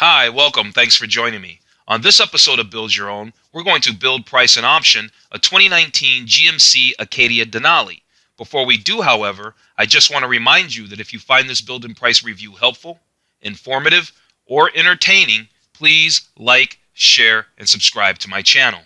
Hi, welcome. Thanks for joining me. On this episode of Build Your Own, we're going to build, price, and option a 2019 GMC Acadia Denali. Before we do, however, I just want to remind you that if you find this build and price review helpful, informative, or entertaining, please like, share, and subscribe to my channel.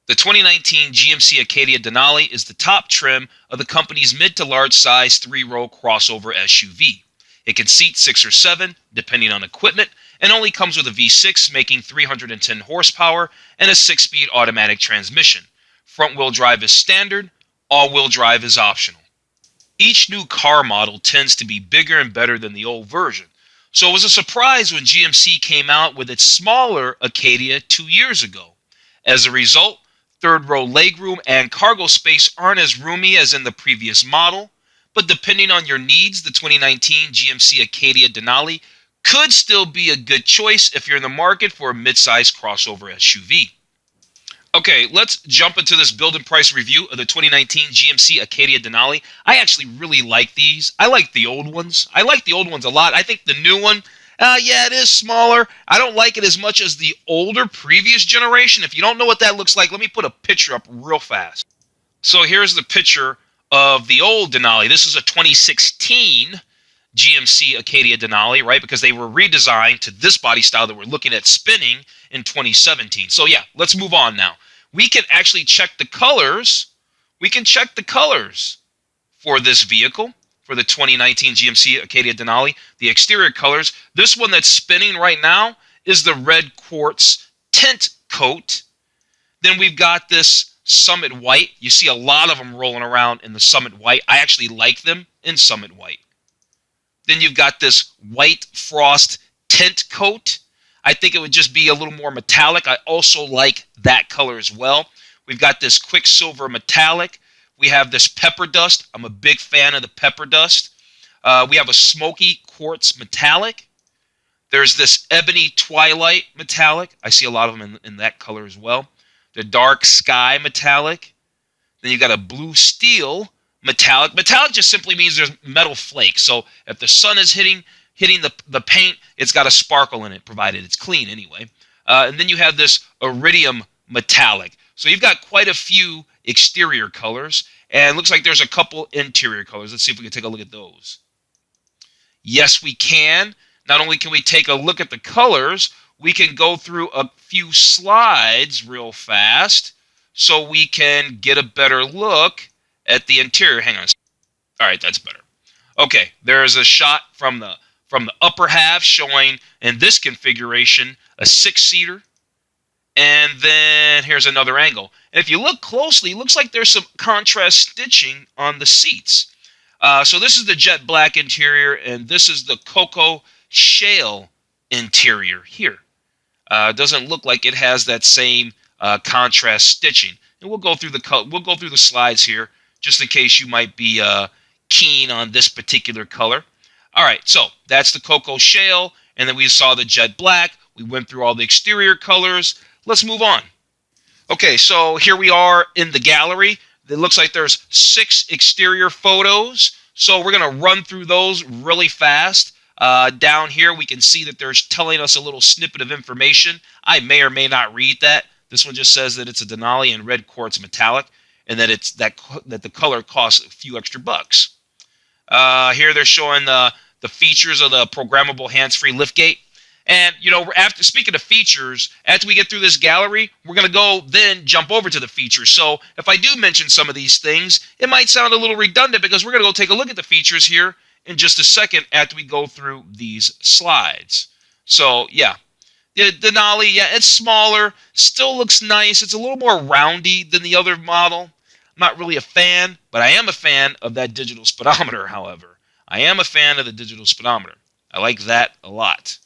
The 2019 GMC Acadia Denali is the top trim of the company's mid to large size 3-row crossover SUV. It can seat 6 or 7, depending on equipment, and only comes with a V6 making 310 horsepower and a 6-speed automatic transmission. Front-wheel drive is standard, all-wheel drive is optional. Each new car model tends to be bigger and better than the old version, so it was a surprise when GMC came out with its smaller Acadia 2 years ago. As a result, third-row legroom and cargo space aren't as roomy as in the previous model, but depending on your needs, the 2019 GMC Acadia Denali could still be a good choice if you're in the market for a mid-size crossover SUV. Okay, let's jump into this build and price review of the 2019 GMC Acadia Denali. I actually really like these. I like the old ones. I like the old ones a lot. I think the new one, yeah, it is smaller. I don't like it as much as the older previous generation. If you don't know what that looks like, let me put a picture up real fast. So here's the picture of the old Denali. This is a 2016 GMC Acadia Denali, right? Because they were redesigned to this body style that we're looking at spinning in 2017. So yeah, let's move on now. We can actually check the colors. We can check the colors for this vehicle, for the 2019 GMC Acadia Denali. The exterior colors, this one that's spinning right now is the red quartz tint coat. Then we've got this Summit White. You see a lot of them rolling around in the Summit White. I actually like them in Summit White. Then you've got this White Frost tint coat. I think it would just be a little more metallic. I also like that color as well. We've got this Quicksilver Metallic. We have this Pepper Dust. I'm a big fan of the Pepper Dust. We have a Smoky Quartz Metallic. There's this Ebony Twilight Metallic. I see a lot of them in that color as well. The Dark Sky Metallic. Then you've got a Blue Steel Metallic. Metallic just simply means there's metal flakes. So if the sun is hitting the paint, it's got a sparkle in it, provided it's clean anyway. And then you have this Iridium Metallic. So you've got quite a few exterior colors, and it looks like there's a couple interior colors. Let's see if we can take a look at those. Yes, we can. Not only can we take a look at the colors, we can go through a few slides real fast so we can get a better look at the interior. Hang on. All right, that's better. Okay, there's a shot from the upper half showing, in this configuration, a 6-seater. And then here's another angle. And if you look closely, it looks like there's some contrast stitching on the seats. So this is the jet black interior, and this is the cocoa shale interior here. Doesn't look like it has that same contrast stitching. And we'll go through the slides here, just in case you might be keen on this particular color. All right, so that's the cocoa shale, and then we saw the jet black. We went through all the exterior colors. Let's move on. Okay, so here we are in the gallery. It looks like there's 6 exterior photos, so we're going to run through those really fast. Down here, we can see that they're telling us a little snippet of information. I may or may not read that. This one just says that it's a Denali in red quartz metallic, and that it's that the color costs a few extra bucks. Here they're showing the features of the programmable hands-free liftgate. And, you know, after speaking of features, after we get through this gallery, we're going to go then jump over to the features. So if I do mention some of these things, it might sound a little redundant because we're going to go take a look at the features here in just a second after we go through these slides. So, yeah. The Denali, yeah, it's smaller, still looks nice. It's a little more roundy than the other model. I'm not really a fan, but I am a fan of that digital speedometer, however. I am a fan of the digital speedometer. I like that a lot.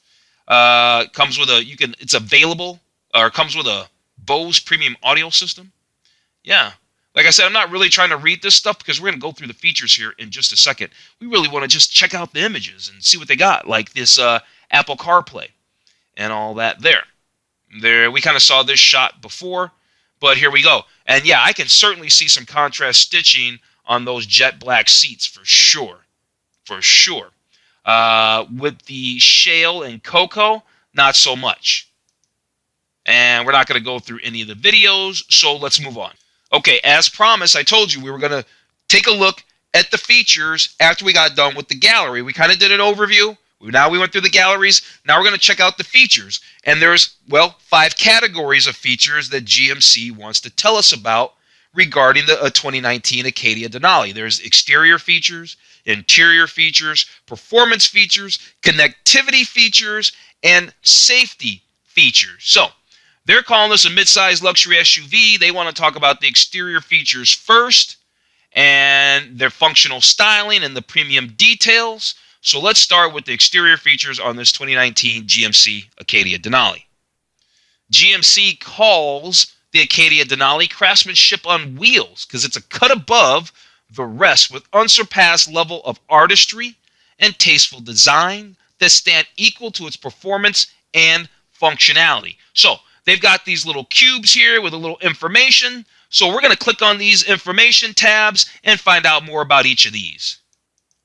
Comes with it's available, or comes with a Bose premium audio system. Yeah. Like I said, I'm not really trying to read this stuff because we're going to go through the features here in just a second. We really want to just check out the images and see what they got, like this Apple CarPlay and all that there. We kind of saw this shot before, but here we go. And yeah, I can certainly see some contrast stitching on those jet black seats for sure. For sure. With the shale and cocoa, not so much. And we're not going to go through any of the videos, so let's move on. Okay, as promised, I told you we were going to take a look at the features after we got done with the gallery. We kind of did an overview. Now we went through the galleries. Now we're going to check out the features. And there's, well, 5 categories of features that GMC wants to tell us about regarding the 2019 Acadia Denali. There's exterior features, interior features, performance features, connectivity features, and safety features. So they're calling this a midsize luxury SUV. They want to talk about the exterior features first and their functional styling and the premium details. So let's start with the exterior features on this 2019 GMC Acadia Denali. GMC calls the Acadia Denali craftsmanship on wheels because it's a cut above the rest with unsurpassed level of artistry and tasteful design that stand equal to its performance and functionality. So they've got these little cubes here with a little information. So we're going to click on these information tabs and find out more about each of these.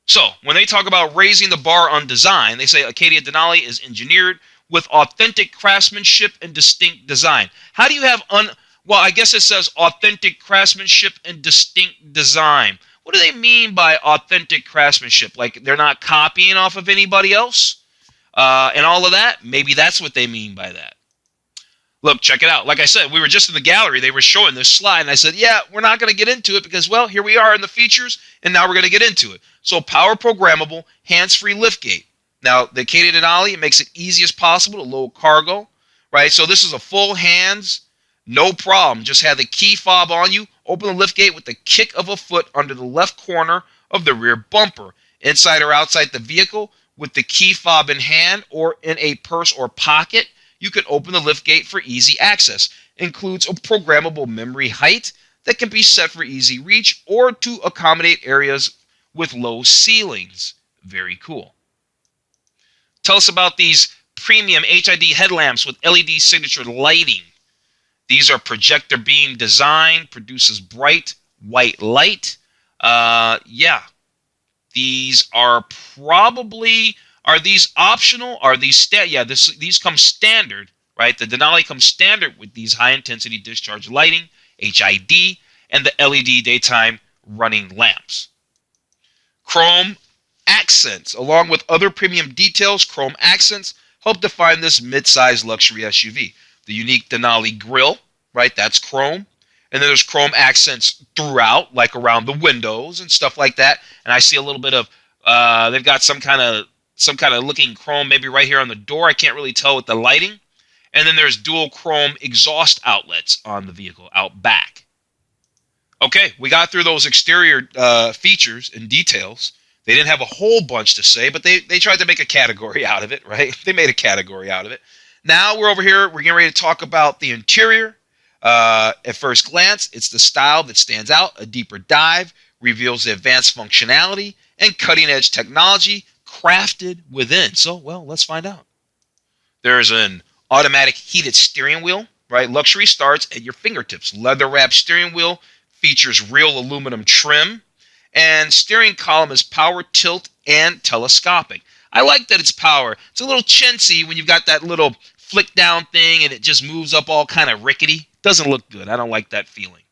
So when they talk about raising the bar on design, they say Acadia Denali is engineered with authentic craftsmanship and distinct design. How do you have well, I guess it says authentic craftsmanship and distinct design. What do they mean by authentic craftsmanship? Like they're not copying off of anybody else and all of that? Maybe that's what they mean by that. Look, check it out. Like I said, we were just in the gallery. They were showing this slide, and I said, yeah, we're not going to get into it because, well, here we are in the features, and now we're going to get into it. So power programmable, hands-free liftgate. Now, the Acadia Denali, it makes it easy as possible to load cargo, right? So this is a full hands, no problem. Just have the key fob on you. Open the liftgate with the kick of a foot under the left corner of the rear bumper. Inside or outside the vehicle with the key fob in hand or in a purse or pocket, you can open the liftgate for easy access. Includes a programmable memory height that can be set for easy reach or to accommodate areas with low ceilings. Very cool. Tell us about these premium HID headlamps with LED signature lighting. These are projector beam design, produces bright white light. Yeah, these are probably... Are these optional? Are these these come standard, right? The Denali comes standard with these high-intensity discharge lighting, HID, and the LED daytime running lamps. Chrome accents, along with other premium details, chrome accents help define this mid-size luxury SUV. The unique Denali grille, right? That's chrome. And then there's chrome accents throughout, like around the windows and stuff like that. And I see a little bit of, they've got some kind of looking chrome maybe right here on the door. I can't really tell with the lighting. And then there's dual chrome exhaust outlets on the vehicle out back. Okay, we got through those exterior features and details. They didn't have a whole bunch to say, but they tried to make a category out of it, right? They made a category out of it. Now we're over here. We're getting ready to talk about the interior. At first glance, it's the style that stands out. A deeper dive reveals the advanced functionality and cutting-edge technology crafted within. So, well, let's find out. There's an automatic heated steering wheel, right? Luxury starts at your fingertips. Leather-wrapped steering wheel features real aluminum trim, and steering column is power, tilt, and telescopic. I like that it's power. It's a little chintzy when you've got that little flick down thing and it just moves up all kind of rickety. Doesn't look good. I don't like that feeling.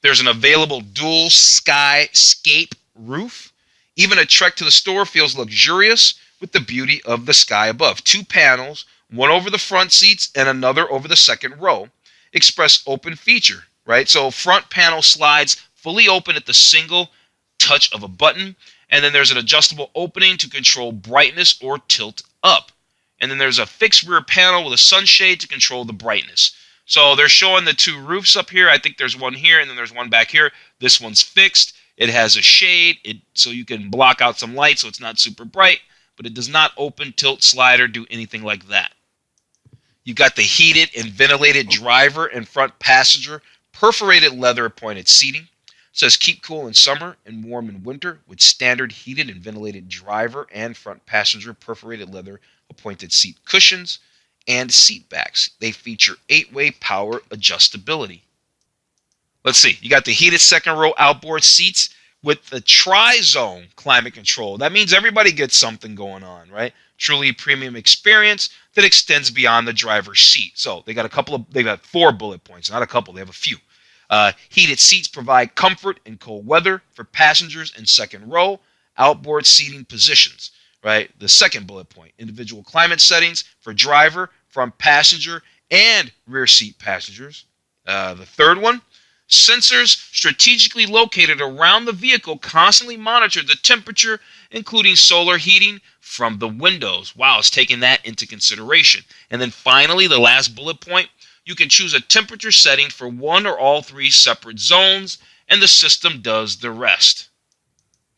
There's an available Dual SkyScape roof. Even a trek to the store feels luxurious with the beauty of the sky above. 2 panels, one over the front seats and another over the second row. Express open feature, right? So front panel slides fully open at the single touch of a button. And then there's an adjustable opening to control brightness or tilt up. And then there's a fixed rear panel with a sunshade to control the brightness. So they're showing the 2 roofs up here. I think there's one here and then there's one back here. This one's fixed. It has a shade so you can block out some light so it's not super bright, but it does not open, tilt, slide, or do anything like that. You've got the heated and ventilated driver and front passenger perforated leather appointed seating. It says keep cool in summer and warm in winter with standard heated and ventilated driver and front passenger perforated leather appointed seat cushions and seat backs. They feature 8-way power adjustability. Let's see. You got the heated second row outboard seats with the tri-zone climate control. That means everybody gets something going on, right? Truly premium experience that extends beyond the driver's seat. So they got 4 bullet points, not a couple, they have a few. Heated seats provide comfort in cold weather for passengers in second row, outboard seating positions, right? The second bullet point, individual climate settings for driver, front passenger, and rear seat passengers. The third one, sensors strategically located around the vehicle constantly monitor the temperature, including solar heating from the windows. Wow, it's taking that into consideration. And then finally, the last bullet point, you can choose a temperature setting for one or all 3 separate zones, and the system does the rest.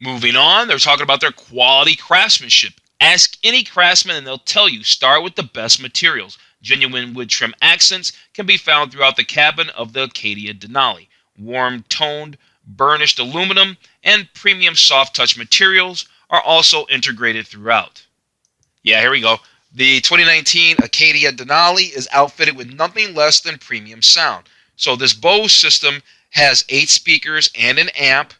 Moving on, they're talking about their quality craftsmanship. Ask any craftsman and they'll tell you, start with the best materials. Genuine wood trim accents can be found throughout the cabin of the Acadia Denali. Warm-toned, burnished aluminum and premium soft touch materials are also integrated throughout. Yeah, here we go. The 2019 Acadia Denali is outfitted with nothing less than premium sound. So this Bose system has 8 speakers and an amp.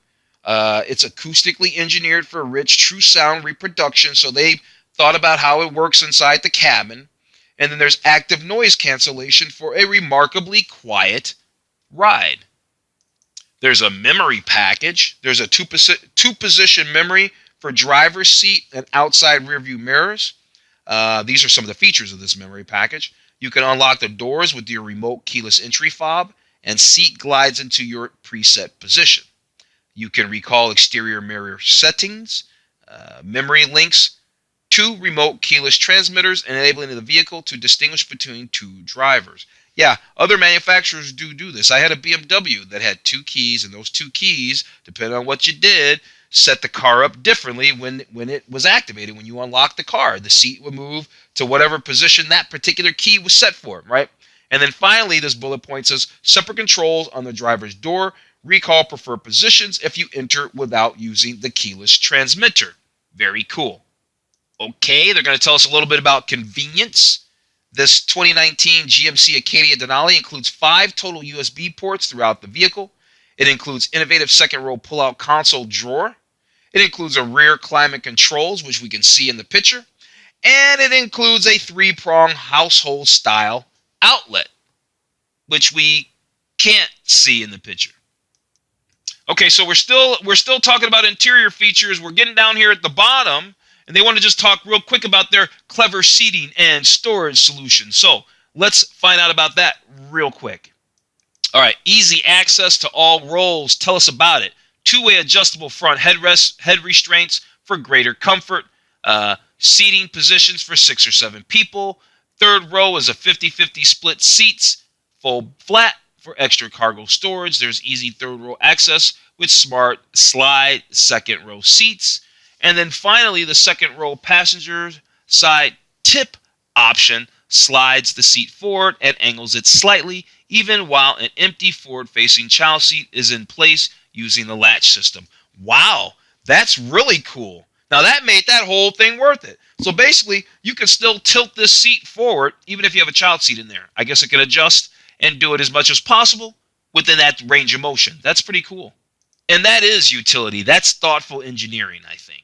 It's acoustically engineered for rich, true sound reproduction. So they thought about how it works inside the cabin. And then there's active noise cancellation for a remarkably quiet ride. There's a memory package. There's a two-position memory for driver's seat and outside rearview mirrors. These are some of the features of this memory package. You can unlock the doors with your remote keyless entry fob, and seat glides into your preset position. You can recall exterior mirror settings, memory links, 2 remote keyless transmitters, and enabling the vehicle to distinguish between 2 drivers. Yeah, other manufacturers do this. I had a BMW that had 2 keys, and those 2 keys, depending on what you did, set the car up differently when it was activated. When you unlocked the car, the seat would move to whatever position that particular key was set for, right? And then finally, this bullet point says separate controls on the driver's door. Recall preferred positions if you enter without using the keyless transmitter. Very cool. Okay, they're going to tell us a little bit about convenience. This 2019 GMC Acadia Denali includes 5 total USB ports throughout the vehicle. It includes innovative second row pull-out console drawer. It includes a rear climate controls, which we can see in the picture. And it includes a 3-prong household style outlet, which we can't see in the picture. Okay, so we're still talking about interior features. We're getting down here at the bottom, and they want to just talk real quick about their clever seating and storage solutions. So let's find out about that real quick. All right, easy access to all rows. Tell us about it. 2-way adjustable front headrest, head restraints for greater comfort. Seating positions for 6 or 7 people. Third row is a 50-50 split seats. Fold flat for extra cargo storage. There's easy third row access with smart slide second row seats. And then finally, the second row passenger side tip option slides the seat forward and angles it slightly, even while an empty forward-facing child seat is in place using the latch system. Wow, that's really cool. Now that made that whole thing worth it. So basically, you can still tilt this seat forward even if you have a child seat in there. I guess it can adjust and do it as much as possible within that range of motion. That's pretty cool. And that is utility. That's thoughtful engineering, I think.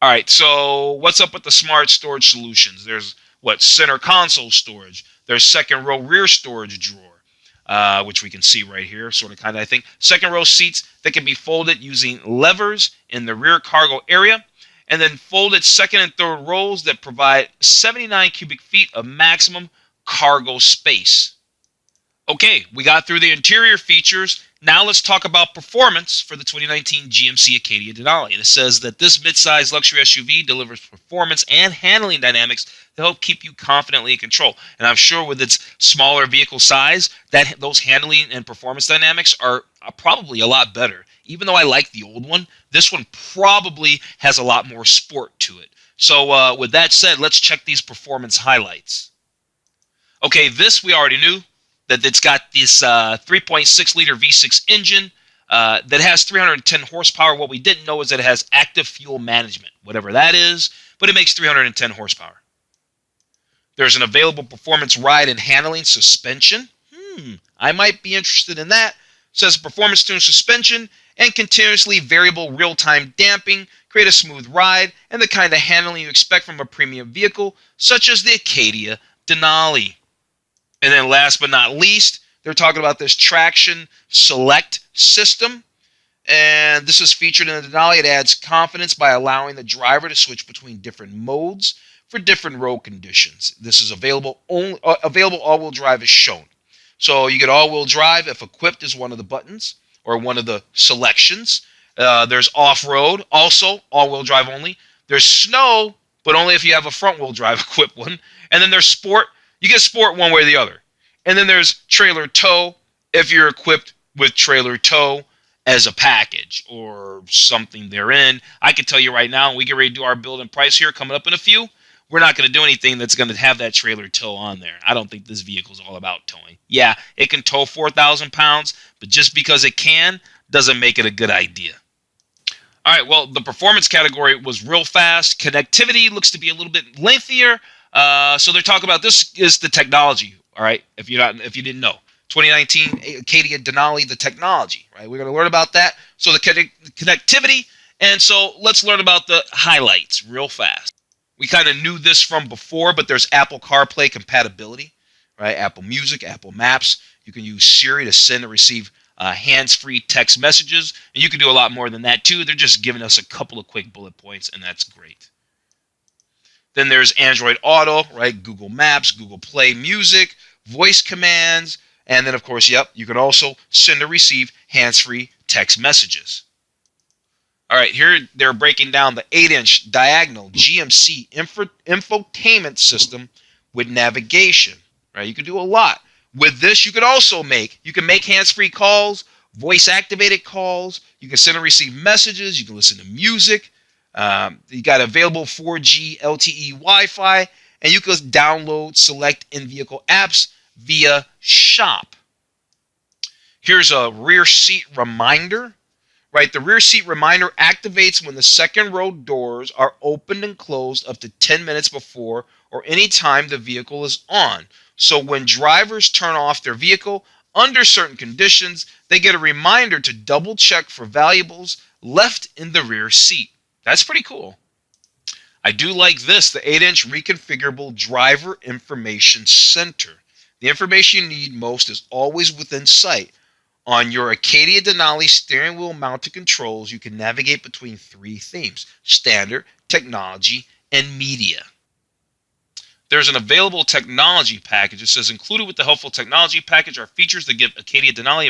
All right, so what's up with the smart storage solutions? There's center console storage. There's second row rear storage drawer, which we can see right here, sort of kind of, I think. Second row seats that can be folded using levers in the rear cargo area. And then folded second and third rows that provide 79 cubic feet of maximum cargo space. Okay, we got through the interior features. Now let's talk about performance for the 2019 GMC Acadia Denali. And it says that this midsize luxury SUV delivers performance and handling dynamics to help keep you confidently in control. And I'm sure with its smaller vehicle size, that those handling and performance dynamics are probably a lot better. Even though I like the old one, this one probably has a lot more sport to it. So with that said, let's check these performance highlights. Okay, this we already knew, that it's got this 3.6-liter V6 engine that has 310 horsepower. What we didn't know is that it has active fuel management, whatever that is, but it makes 310 horsepower. There's an available performance ride and handling suspension. I might be interested in that. It says performance tuned suspension and continuously variable real-time damping create a smooth ride and the kind of handling you expect from a premium vehicle such as the Acadia Denali. And then last but not least, they're talking about this traction select system. And this is featured in the Denali. It adds confidence by allowing the driver to switch between different modes for different road conditions. This is available all-wheel drive is shown. So you get all-wheel drive if equipped is one of the buttons or one of the selections. There's off-road, also all-wheel drive only. There's snow, but only if you have a front-wheel drive equipped one. And then there's sport. You get sport one way or the other. And then there's trailer tow if you're equipped with trailer tow as a package or something therein. I can tell you right now, we get ready to do our build and price here coming up in a few. We're not going to do anything that's going to have that trailer tow on there. I don't think this vehicle is all about towing. Yeah, it can tow 4,000 pounds, but just because it can doesn't make it a good idea. All right, well, the performance category was real fast. Connectivity looks to be a little bit lengthier. So they're talking about this is the technology. All right, if you didn't know. 2019 Acadia Denali, the technology, right? We're going to learn about that. So the connectivity, and so let's learn about the highlights real fast. We kind of knew this from before, but there's Apple CarPlay compatibility, right? Apple Music, Apple Maps. You can use Siri to send and receive hands-free text messages, and you can do a lot more than that too. They're just giving us a couple of quick bullet points, and that's great. Then there's Android Auto, right? Google Maps, Google Play Music, voice commands, and then, of course, yep, you can also send or receive hands-free text messages. All right, here they're breaking down the 8-inch diagonal GMC infotainment system with navigation. Right, you can do a lot. With this, you can make hands-free calls, voice-activated calls. You can send and receive messages. You can listen to music. You got available 4G LTE Wi-Fi, and you can download select in-vehicle apps via Shop. Here's a rear seat reminder. Right, the rear seat reminder activates when the second row doors are opened and closed up to 10 minutes before or any time the vehicle is on. So when drivers turn off their vehicle under certain conditions, they get a reminder to double check for valuables left in the rear seat. That's pretty cool. I do like this, the 8-inch reconfigurable driver information center. The information you need most is always within sight. On your Acadia Denali steering wheel mounted controls, you can navigate between 3 themes: standard, technology, and media. There's an available technology package. It says included with the helpful technology package are features that give Acadia Denali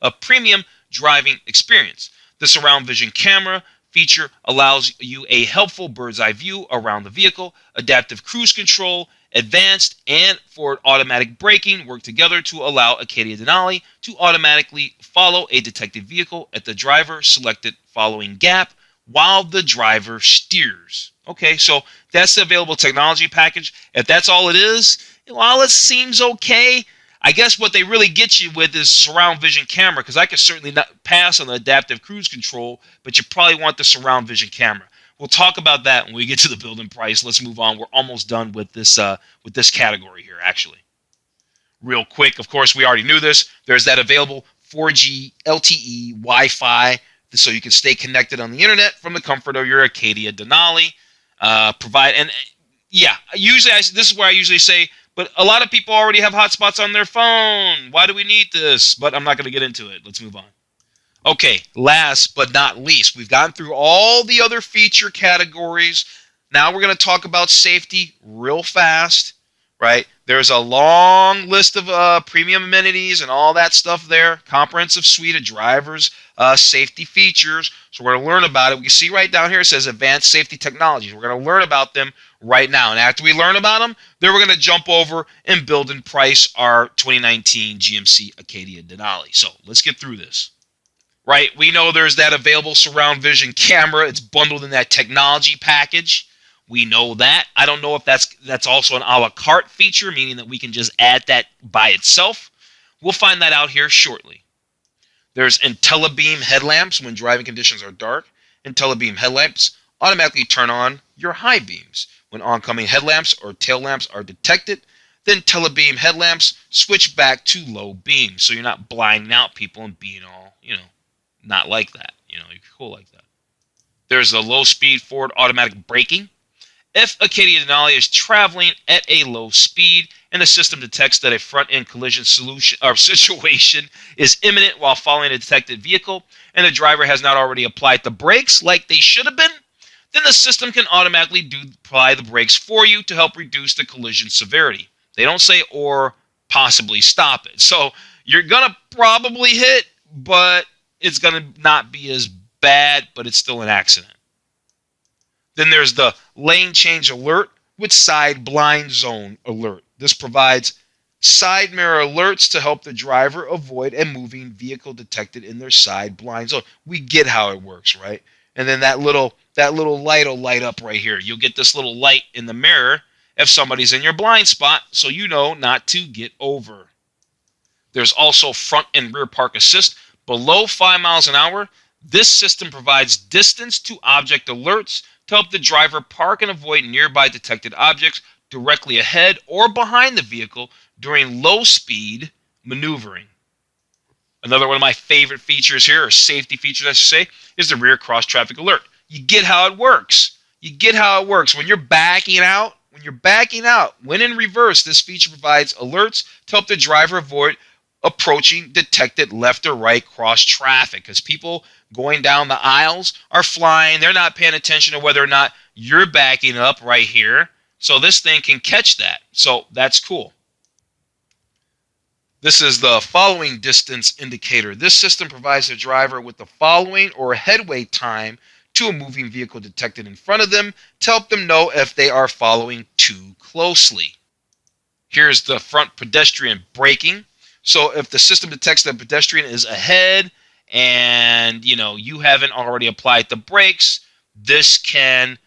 a premium driving experience. The surround vision camera feature allows you a helpful bird's eye view around the vehicle. Adaptive cruise control, advanced and forward automatic braking work together to allow Acadia Denali to automatically follow a detected vehicle at the driver selected following gap while the driver steers. Okay, so that's the available technology package. If that's all it is, while it seems okay, I guess what they really get you with is surround vision camera, because I could certainly not pass on the adaptive cruise control, but you probably want the surround vision camera. We'll talk about that when we get to the build and price. Let's move on. We're almost done with this category here, actually. Real quick, of course, we already knew this. There's that available 4G LTE Wi-Fi, so you can stay connected on the internet from the comfort of your Acadia Denali. Usually this is where I usually say, but a lot of people already have hotspots on their phone. Why do we need this? But I'm not going to get into it. Let's move on. Okay, last but not least, we've gone through all the other feature categories. Now we're going to talk about safety real fast, right? There's a long list of premium amenities and all that stuff there. Comprehensive suite of drivers' safety features. So we're going to learn about it. We can see right down here it says advanced safety technologies. We're going to learn about them right now. And after we learn about them, then we're going to jump over and build and price our 2019 GMC Acadia Denali. So let's get through this. Right, we know there's that available surround vision camera. It's bundled in that technology package. We know that. I don't know if that's also an a la carte feature, meaning that we can just add that by itself. We'll find that out here shortly. There's IntelliBeam headlamps when driving conditions are dark. IntelliBeam headlamps automatically turn on your high beams. When oncoming headlamps or tail lamps are detected, then IntelliBeam headlamps switch back to low beams, so you're not blinding out people and being all, not like that. You know, you're cool like that. There's the low-speed forward automatic braking. If Acadia Denali is traveling at a low speed and the system detects that a front-end collision situation is imminent while following a detected vehicle and the driver has not already applied the brakes like they should have been, then the system can automatically apply the brakes for you to help reduce the collision severity. They don't say or possibly stop it. So you're going to probably hit, but it's going to not be as bad, but it's still an accident. Then there's the lane change alert with side blind zone alert. This provides side mirror alerts to help the driver avoid a moving vehicle detected in their side blind zone. We get how it works, right? And then that little light will light up right here. You'll get this little light in the mirror if somebody's in your blind spot, so you know not to get over. There's also front and rear park assist. Below 5 miles an hour, this system provides distance to object alerts to help the driver park and avoid nearby detected objects directly ahead or behind the vehicle during low-speed maneuvering. Another one of my favorite features here, or safety features I should say, is the rear cross-traffic alert. You get how it works. You get how it works. When you're backing out, when in reverse, this feature provides alerts to help the driver avoid approaching detected left or right cross traffic, because people going down the aisles are flying. They're not paying attention to whether or not you're backing up right here. So this thing can catch that. So that's cool. This is the following distance indicator. This system provides the driver with the following or headway time to a moving vehicle detected in front of them to help them know if they are following too closely. Here's the front pedestrian braking. So if the system detects that a pedestrian is ahead and you haven't already applied the brakes, this can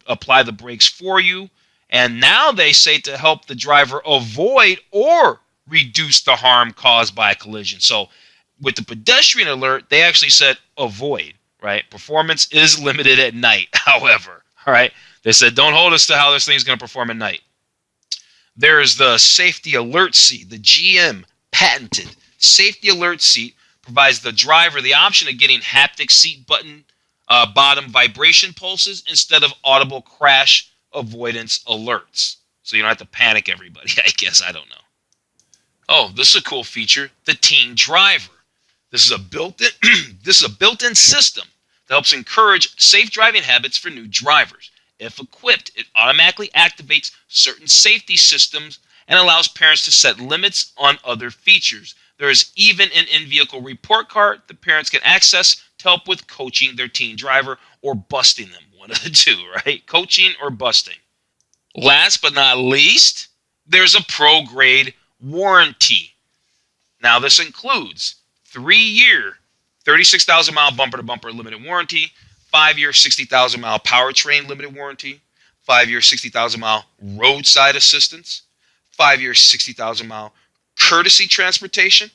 apply the brakes for you. And now they say to help the driver avoid or reduce the harm caused by a collision. So with the pedestrian alert, they actually said avoid, right? Performance is limited at night, however, all right? They said don't hold us to how this thing is going to perform at night. There's the safety alert seat. The GM patented safety alert seat provides the driver the option of getting haptic seat button bottom vibration pulses instead of audible crash avoidance alerts. So you don't have to panic everybody, I guess. I don't know. Oh, this is a cool feature, the teen driver. This is a built-in system that helps encourage safe driving habits for new drivers. If equipped, it automatically activates certain safety systems and allows parents to set limits on other features. There is even an in-vehicle report card the parents can access to help with coaching their teen driver or busting them. One of the two, right? Coaching or busting. Last but not least, there's a pro-grade warranty. Now, this includes 3-year, 36,000-mile bumper-to-bumper limited warranty, 5-year, 60,000-mile powertrain limited warranty, 5-year, 60,000-mile roadside assistance, 5-year, 60,000-mile courtesy transportation.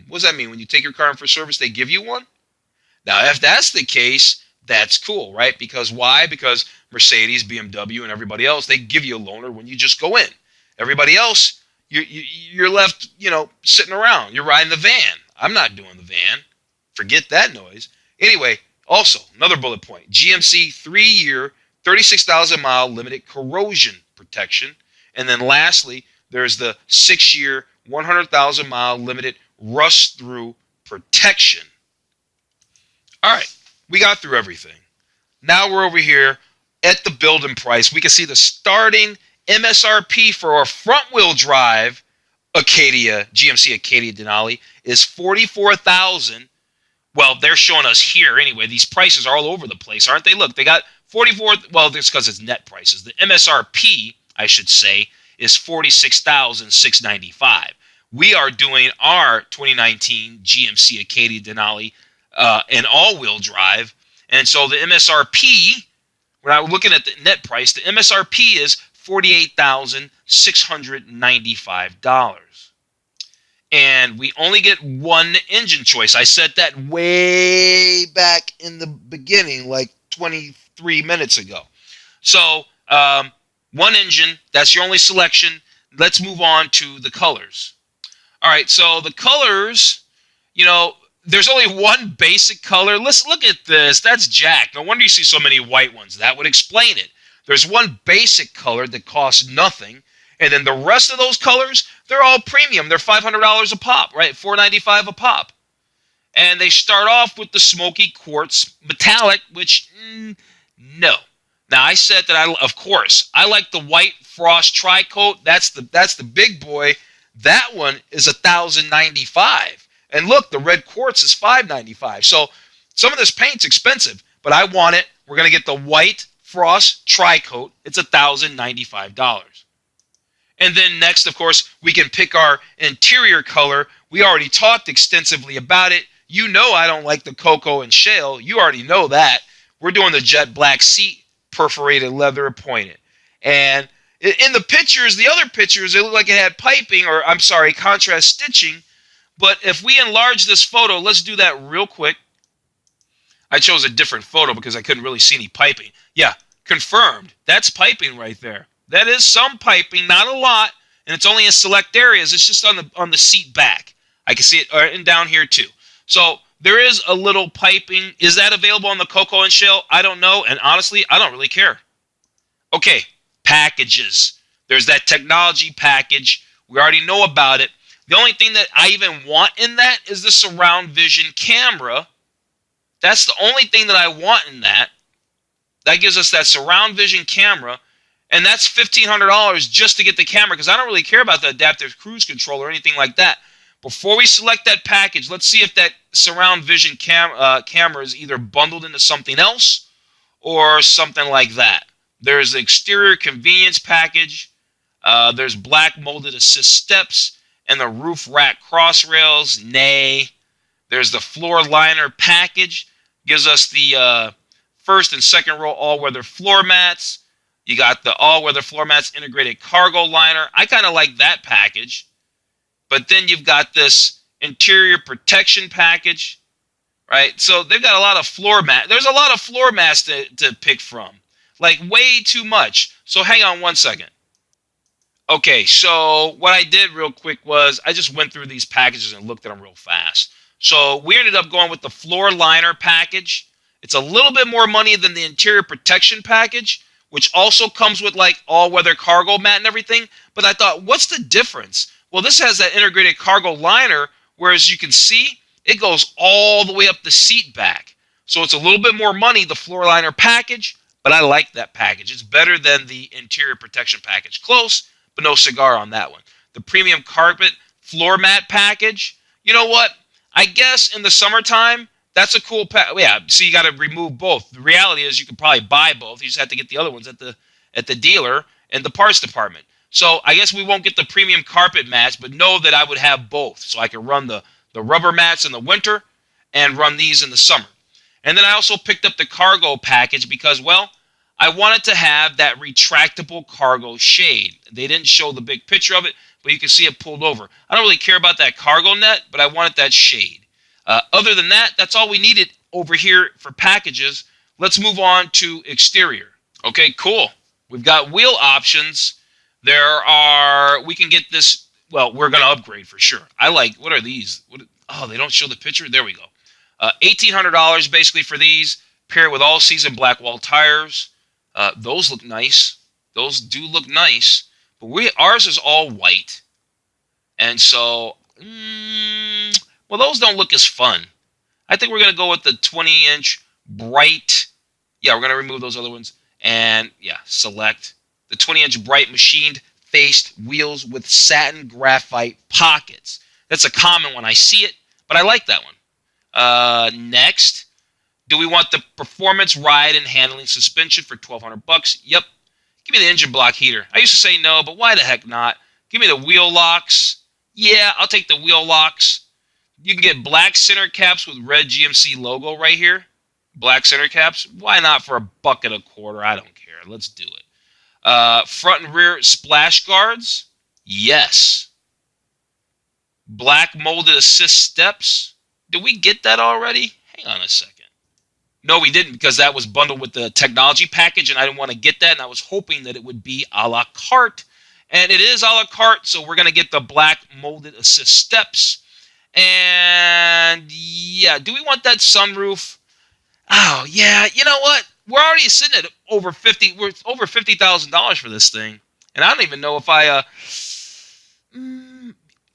What does that mean? When you take your car in for service, they give you one? Now, if that's the case, that's cool, right? Because why? Because Mercedes, BMW, and everybody else, they give you a loaner when you just go in. Everybody else, you're left, sitting around. You're riding the van. I'm not doing the van. Forget that noise. Anyway, also, another bullet point, GMC 3-year, 36,000-mile limited corrosion protection. And then lastly, there's the 6-year, 100,000-mile limited rust-through protection. All right, we got through everything. Now we're over here at the building price. We can see the starting MSRP for our front-wheel drive GMC Acadia Denali is $44,000. Well, they're showing us here anyway. These prices are all over the place, aren't they? Look, they got 44. Well, that's because it's net prices. The MSRP, I should say, is $46,695. We are doing our 2019 GMC Acadia Denali in all-wheel drive, and so the MSRP, when I'm looking at the net price, the MSRP is $48,695. And we only get one engine choice. I said that way back in the beginning, like 23 minutes ago. So one engine, that's your only selection. Let's move on to the colors. All right, so the colors, There's only one basic color. Let's look at this. That's Jack. No wonder you see so many white ones. That would explain it. There's one basic color that costs nothing, and then the rest of those colors, they're all premium. They're $500 a pop, right? $495 a pop. And they start off with the smoky quartz metallic, which, no. Now, I said that, of course, I like the white frost tri-coat. That's the big boy. That one is $1,095. And look, the red quartz is $595. So some of this paint's expensive, but I want it. We're going to get the white frost tri-coat. It's $1,095. And then next, of course, we can pick our interior color. We already talked extensively about it. You know I don't like the cocoa and shale. You already know that. We're doing the jet black seat, perforated leather appointed. And in the pictures, the other pictures, it looked like it had piping, or I'm sorry, contrast stitching. But if we enlarge this photo, let's do that real quick. I chose a different photo because I couldn't really see any piping. Yeah, confirmed. That's piping right there. That is some piping, not a lot, and it's only in select areas. It's just on the seat back. I can see it and down here too. So there is a little piping. Is that available on the cocoa and shale? I don't know, and honestly, I don't really care. Okay, packages. There's that technology package. We already know about it. The only thing that I even want in that is the surround vision camera. That's the only thing that I want in that. That gives us that surround vision camera. And that's $1,500 just to get the camera, because I don't really care about the adaptive cruise control or anything like that. Before we select that package, let's see if that surround vision camera is either bundled into something else or something like that. There's the exterior convenience package. There's black molded assist steps and the roof rack cross rails. Nay. There's the floor liner package. Gives us the first and second row all-weather floor mats. You got the all-weather floor mats integrated cargo liner. I kind of like that package. But then you've got this interior protection package, right? So they've got a lot of floor mats. There's a lot of floor mats to pick from. Like way too much. So hang on one second. Okay, so what I did real quick was I just went through these packages and looked at them real fast. So we ended up going with the floor liner package. It's a little bit more money than the interior protection package, which also comes with like all-weather cargo mat and everything. But I thought, what's the difference? Well, this has that integrated cargo liner, whereas you can see, it goes all the way up the seat back. So it's a little bit more money, the floor liner package, but I like that package. It's better than the interior protection package. Close, but no cigar on that one. The premium carpet floor mat package, you know what? I guess in the summertime, that's a cool pack. Yeah, so you got to remove both. The reality is you could probably buy both. You just have to get the other ones at the dealer and the parts department. So I guess we won't get the premium carpet mats, but know that I would have both. So I can run the rubber mats in the winter and run these in the summer. And then I also picked up the cargo package because, well, I wanted to have that retractable cargo shade. They didn't show the big picture of it, but you can see it pulled over. I don't really care about that cargo net, but I wanted that shade. Other than that, that's all we needed over here for packages. Let's move on to exterior. Okay, cool. We've got wheel options. We can get this, well, we're going to upgrade for sure. I like, what are these? Oh, they don't show the picture? There we go. $1,800 basically for these, paired with all-season black wall tires. Those look nice. Those do look nice. But ours is all white. And so, well, those don't look as fun. I think we're going to go with the 20-inch bright. Yeah, we're going to remove those other ones. And, yeah, select the 20-inch bright machined-faced wheels with satin graphite pockets. That's a common one. I see it, but I like that one. Next, do we want the performance ride and handling suspension for $1,200? Yep. Give me the engine block heater. I used to say no, but why the heck not? Give me the wheel locks. Yeah, I'll take the wheel locks. You can get black center caps with red GMC logo right here. Black center caps. Why not for $1.25? I don't care. Let's do it. Front and rear splash guards. Yes. Black molded assist steps. Did we get that already? Hang on a second. No, we didn't, because that was bundled with the technology package, and I didn't want to get that, and I was hoping that it would be a la carte. And it is a la carte, so we're going to get the black molded assist steps. And yeah, do we want that sunroof? Oh yeah, you know what? We're already sitting at over 50. We're over $50,000 for this thing, and I don't even know if I.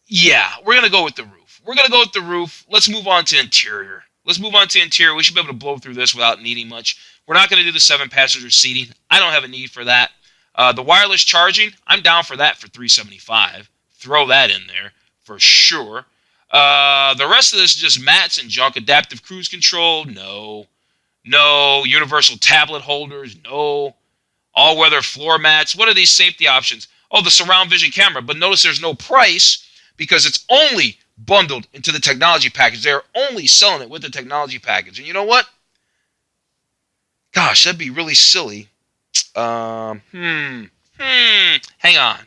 Yeah, we're gonna go with the roof. We're gonna go with the roof. Let's move on to interior. Let's move on to interior. We should be able to blow through this without needing much. We're not gonna do the 7-passenger seating. I don't have a need for that. The wireless charging, I'm down for that for $375. Throw that in there for sure. The rest of this is just mats and junk. Adaptive cruise control, no. No. Universal tablet holders, no. All-weather floor mats. What are these safety options? Oh, the surround vision camera. But notice there's no price because it's only bundled into the technology package. They're only selling it with the technology package. And you know what? Gosh, that'd be really silly. Hang on.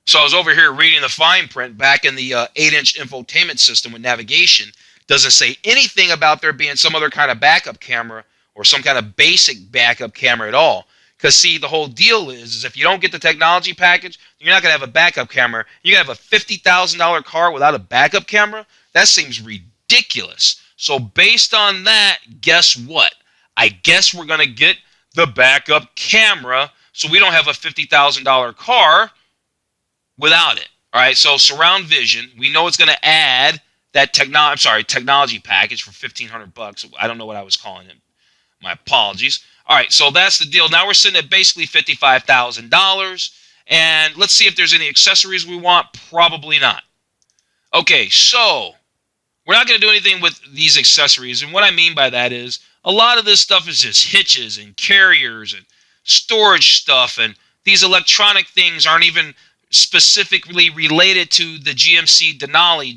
So I was over here reading the fine print back in the 8-inch infotainment system with navigation. Doesn't say anything about there being some other kind of backup camera or some kind of basic backup camera at all. Because, see, the whole deal is if you don't get the technology package, you're not going to have a backup camera. You're going to have a $50,000 car without a backup camera? That seems ridiculous. So based on that, guess what? I guess we're going to get the backup camera so we don't have a $50,000 car without it. All right, so surround vision, we know it's going to add that technology package for $1,500. I don't know what I was calling it. My apologies. All right, so that's the deal. Now we're sitting at basically $55,000. And let's see if there's any accessories we want. Probably not. Okay, so we're not going to do anything with these accessories. And what I mean by that is a lot of this stuff is just hitches and carriers and storage stuff. And these electronic things aren't even specifically related to the GMC Denali.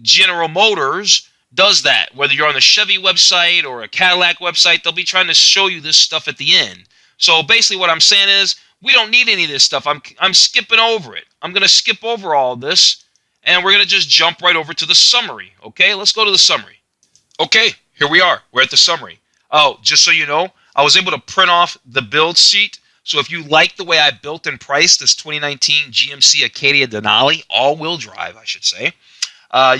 General Motors does that. Whether you're on the Chevy website or a Cadillac website, they'll be trying to show you this stuff at the end. So basically what I'm saying is we don't need any of this stuff. I'm skipping over it. I'm going to skip over all of this, and we're going to just jump right over to the summary. Okay, let's go to the summary. Okay, here we are. We're at the summary. Oh, just so you know, I was able to print off the build sheet. So if you like the way I built and priced this 2019 GMC Acadia Denali, all-wheel drive, I should say,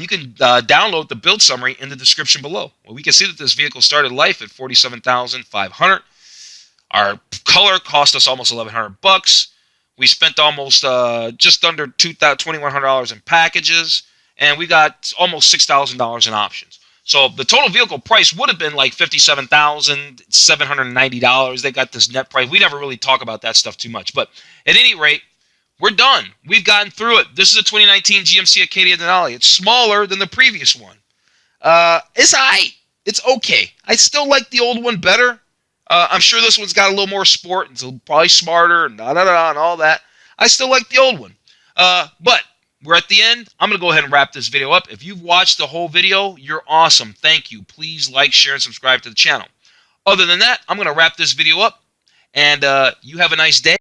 you can download the build summary in the description below. Well, we can see that this vehicle started life at $47,500. Our color cost us almost $1,100. We spent almost just under $2,100 in packages, and we got almost $6,000 in options. So the total vehicle price would have been like $57,790. They got this net price. We never really talk about that stuff too much. But at any rate, we're done. We've gotten through it. This is a 2019 GMC Acadia Denali. It's smaller than the previous one. It's all right. It's okay. I still like the old one better. I'm sure this one's got a little more sport. It's probably smarter and and all that. I still like the old one. But we're at the end. I'm going to go ahead and wrap this video up. If you've watched the whole video, you're awesome. Thank you. Please like, share, and subscribe to the channel. Other than that, I'm going to wrap this video up. And you have a nice day.